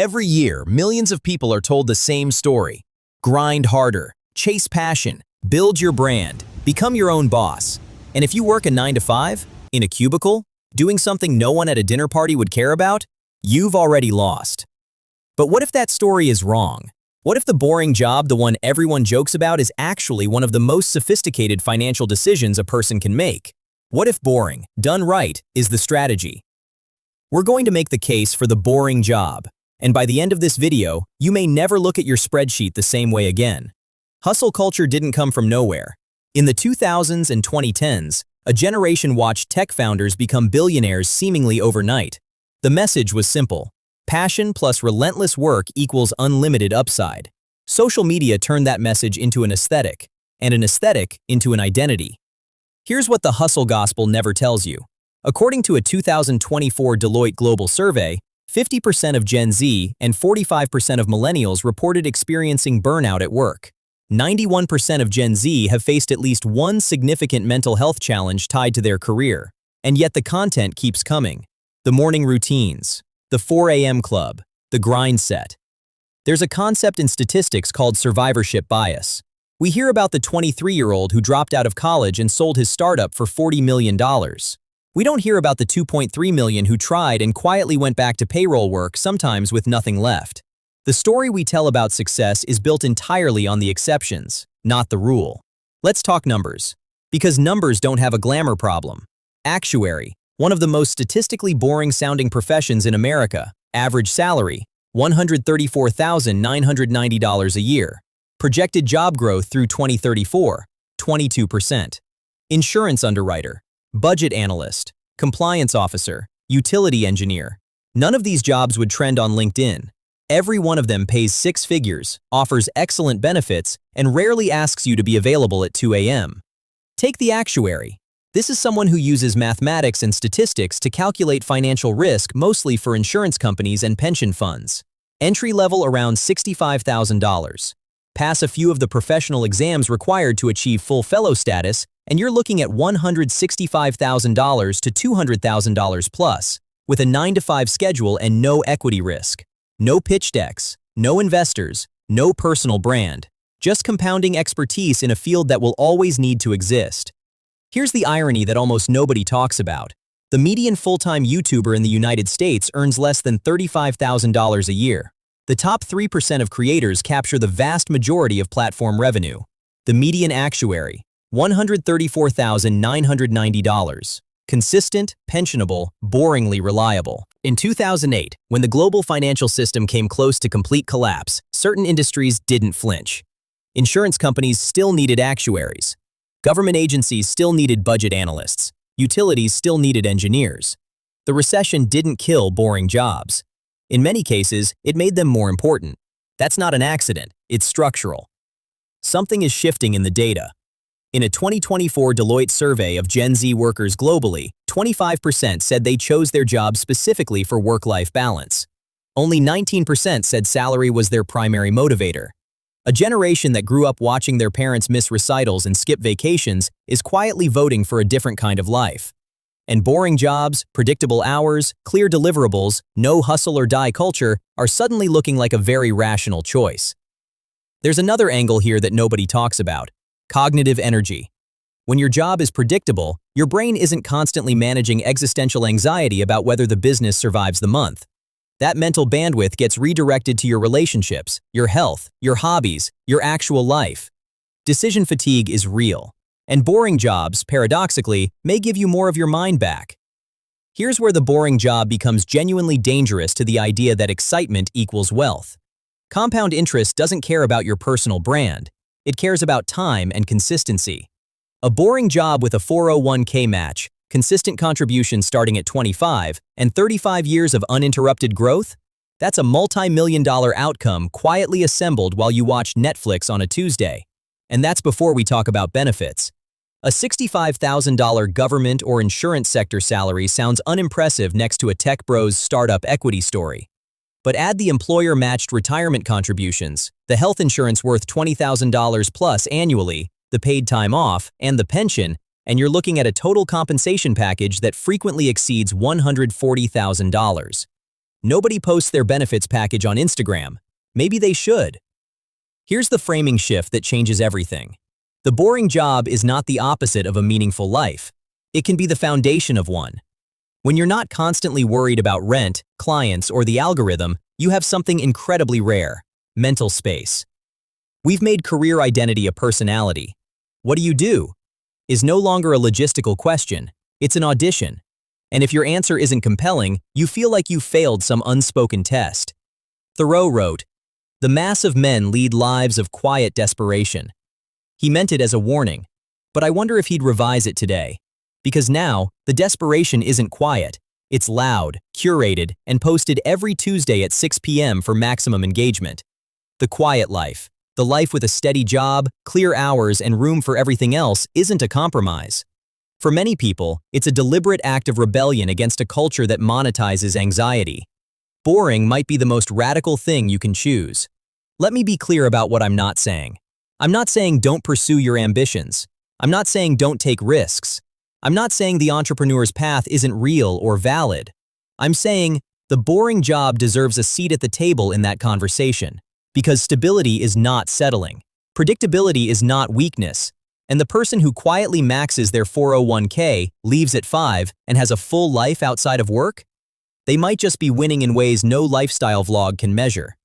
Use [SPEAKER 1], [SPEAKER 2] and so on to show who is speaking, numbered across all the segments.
[SPEAKER 1] Every year, millions of people are told the same story. Grind harder, chase passion, build your brand, become your own boss. And if you work a 9 to 5, in a cubicle, doing something no one at a dinner party would care about, you've already lost. But what if that story is wrong? What if the boring job, the one everyone jokes about, is actually one of the most sophisticated financial decisions a person can make? What if boring, done right, is the strategy? We're going to make the case for the boring job. And by the end of this video, you may never look at your spreadsheet the same way again. Hustle culture didn't come from nowhere. In the 2000s and 2010s, a generation watched tech founders become billionaires seemingly overnight. The message was simple. Passion plus relentless work equals unlimited upside. Social media turned that message into an aesthetic, and an aesthetic into an identity. Here's what the hustle gospel never tells you. According to a 2024 Deloitte Global Survey, 50% of Gen Z and 45% of millennials reported experiencing burnout at work. 91% of Gen Z have faced at least one significant mental health challenge tied to their career. And yet the content keeps coming. The morning routines, the 4 a.m. club, the grind set. There's a concept in statistics called survivorship bias. We hear about the 23-year-old who dropped out of college and sold his startup for $40 million. We don't hear about the 2.3 million who tried and quietly went back to payroll work, sometimes with nothing left. The story we tell about success is built entirely on the exceptions, not the rule. Let's talk numbers. Because numbers don't have a glamour problem. Actuary, one of the most statistically boring-sounding professions in America. Average salary, $134,990 a year. Projected job growth through 2034, 22%. Insurance underwriter, budget analyst, compliance officer, utility engineer. None of these jobs would trend on LinkedIn. Every one of them pays 6 figures, offers excellent benefits, and rarely asks you to be available at 2 a.m. Take the actuary. This is someone who uses mathematics and statistics to calculate financial risk, mostly for insurance companies and pension funds. Entry level around $65,000. Pass a few of the professional exams required to achieve full fellow status, and you're looking at $165,000 to $200,000 plus, with a 9 to 5 schedule and no equity risk. No pitch decks, no investors, no personal brand. Just compounding expertise in a field that will always need to exist. Here's the irony that almost nobody talks about. The median full-time YouTuber in the United States earns less than $35,000 a year. The top 3% of creators capture the vast majority of platform revenue. The median actuary, $134,990. Consistent, pensionable, boringly reliable. In 2008, when the global financial system came close to complete collapse, certain industries didn't flinch. Insurance companies still needed actuaries. Government agencies still needed budget analysts. Utilities still needed engineers. The recession didn't kill boring jobs. In many cases, it made them more important. That's not an accident, it's structural. Something is shifting in the data. In a 2024 Deloitte survey of Gen Z workers globally, 25% said they chose their job specifically for work-life balance. Only 19% said salary was their primary motivator. A generation that grew up watching their parents miss recitals and skip vacations is quietly voting for a different kind of life. And boring jobs, predictable hours, clear deliverables, no hustle or die culture are suddenly looking like a very rational choice. There's another angle here that nobody talks about. Cognitive energy. When your job is predictable, your brain isn't constantly managing existential anxiety about whether the business survives the month. That mental bandwidth gets redirected to your relationships, your health, your hobbies, your actual life. Decision fatigue is real, and boring jobs, paradoxically, may give you more of your mind back. Here's where the boring job becomes genuinely dangerous to the idea that excitement equals wealth. Compound interest doesn't care about your personal brand. It cares about time and consistency. A boring job with a 401k match, consistent contributions starting at 25, and 35 years of uninterrupted growth? That's a multi-million-dollar outcome quietly assembled while you watch Netflix on a Tuesday. And that's before we talk about benefits. A $65,000 government or insurance sector salary sounds unimpressive next to a tech bro's startup equity story. But add the employer-matched retirement contributions, the health insurance worth $20,000 plus annually, the paid time off, and the pension, and you're looking at a total compensation package that frequently exceeds $140,000. Nobody posts their benefits package on Instagram. Maybe they should. Here's the framing shift that changes everything. The boring job is not the opposite of a meaningful life. It can be the foundation of one. When you're not constantly worried about rent, clients, or the algorithm, you have something incredibly rare: mental space. We've made career identity a personality. What do you do? Is no longer a logistical question. It's an audition. And if your answer isn't compelling, you feel like you failed some unspoken test. Thoreau wrote, "The mass of men lead lives of quiet desperation." He meant it as a warning, but I wonder if he'd revise it today. Because now, the desperation isn't quiet. It's loud, curated, and posted every Tuesday at 6 p.m. for maximum engagement. The quiet life, the life with a steady job, clear hours, and room for everything else, isn't a compromise. For many people, it's a deliberate act of rebellion against a culture that monetizes anxiety. Boring might be the most radical thing you can choose. Let me be clear about what I'm not saying. I'm not saying don't pursue your ambitions. I'm not saying don't take risks. I'm not saying the entrepreneur's path isn't real or valid. I'm saying the boring job deserves a seat at the table in that conversation, because stability is not settling. Predictability is not weakness. And the person who quietly maxes their 401k, leaves at 5, and has a full life outside of work? They might just be winning in ways no lifestyle vlog can measure.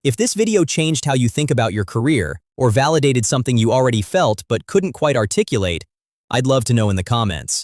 [SPEAKER 1] If this video changed how you think about your career, or validated something you already felt but couldn't quite articulate, I'd love to know in the comments.